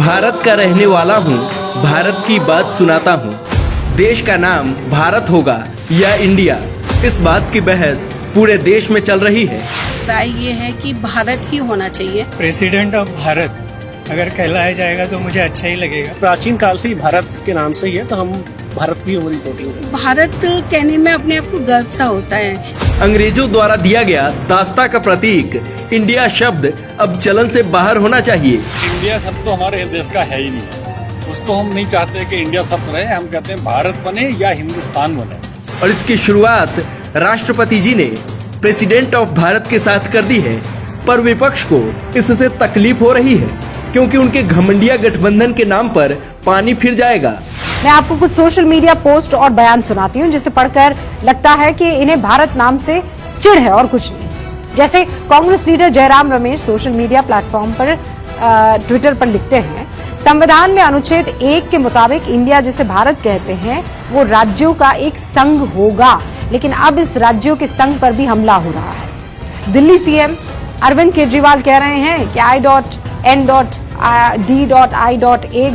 भारत का रहने वाला हूँ, भारत की बात सुनाता हूँ। देश का नाम भारत होगा या इंडिया, इस बात की बहस पूरे देश में चल रही है। राय ये है कि भारत ही होना चाहिए। प्रेसिडेंट ऑफ भारत अगर कहलाया जाएगा तो मुझे अच्छा ही लगेगा। प्राचीन काल से ही भारत के नाम से ही है, तो हम भारत की उंगली होती भारत कहने में अपने आप को गर्व सा होता है। अंग्रेजों द्वारा दिया गया दास्ता का प्रतीक इंडिया शब्द अब चलन से बाहर होना चाहिए। इंडिया शब्द तो हमारे देश का है ही नहीं है, उसको हम नहीं चाहते कि इंडिया शब्द रहे। हम कहते हैं भारत बने या हिंदुस्तान बने। और इसकी शुरुआत राष्ट्रपति जी ने प्रेसिडेंट ऑफ भारत के साथ कर दी है, पर विपक्ष को इससे तकलीफ हो रही है क्योंकि उनके घमंडिया गठबंधन के नाम पर पानी फिर जाएगा। मैं आपको कुछ सोशल मीडिया पोस्ट और बयान सुनाती हूं जिसे पढ़कर लगता है कि इन्हें भारत नाम से चिढ़ है और कुछ नहीं। जैसे Congress leader Jairam Ramesh social media platform पर ट्विटर पर लिखते हैं, संविधान में अनुच्छेद 1 के मुताबिक इंडिया जिसे भारत कहते हैं वो राज्यों का एक संघ होगा, लेकिन अब इस राज्यों के संघ पर भी हमला हो रहा है। दिल्ली सीएम अरविंद केजरीवाल कह रहे हैं कि I.N.D.I.A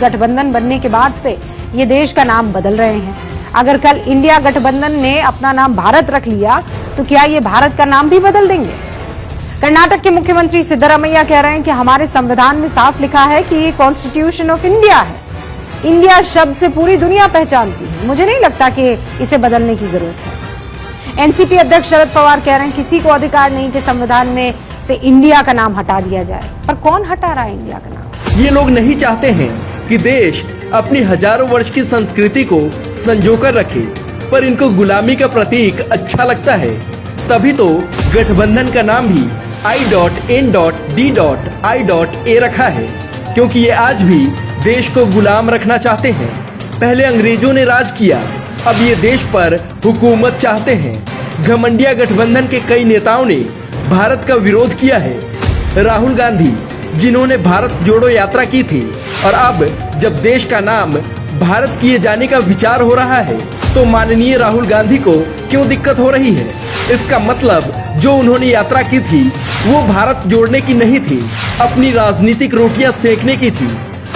गठबंधन बनने के बाद से ये देश का नाम बदल रहे हैं। अगर कल इंडिया गठबंधन ने अपना नाम भारत रख लिया तो क्या ये भारत का नाम भी बदल देंगे? कर्नाटक के मुख्यमंत्री सिद्धरामैया कह रहे हैं कि हमारे संविधान में साफ लिखा है कि ये कॉन्स्टिट्यूशन ऑफ इंडिया है। इंडिया शब्द से पूरी दुनिया पहचानती है, मुझे नहीं लगता कि इसे बदलने की जरूरत है। एनसीपी अध्यक्ष शरद पवार कह रहे हैं किसी को अधिकार नहीं कि संविधान में से इंडिया का नाम हटा दिया जाए, पर कौन हटा रहा है इंडिया का नाम? ये लोग नहीं चाहते हैं कि देश अपनी हजारों वर्ष की संस्कृति को संजोकर रखे, पर इनको गुलामी का प्रतीक अच्छा लगता है। तभी तो गठबंधन का नाम भी I.N.D.I.A रखा है, क्योंकि ये आज भी देश को गुलाम रखना चाहते हैं। पहले अंग्रेजों ने राज किया, अब ये देश पर हुकूमत चाहते हैं। घमंडिया गठबंधन के कई नेताओं ने भारत का विरोध किया है। राहुल गांधी, जिन्होंने भारत जोड़ो यात्रा की थी, और अब जब देश का नाम भारत किए जाने का विचार हो रहा है तो माननीय राहुल गांधी को क्यों दिक्कत हो रही है? इसका मतलब जो उन्होंने यात्रा की थी वो भारत जोड़ने की नहीं थी, अपनी राजनीतिक रोटियां सेकने की थी।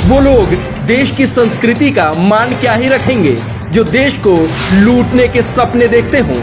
वो लोग देश की संस्कृति का मान क्या ही रखेंगे जो देश को लूटने के सपने देखते हों।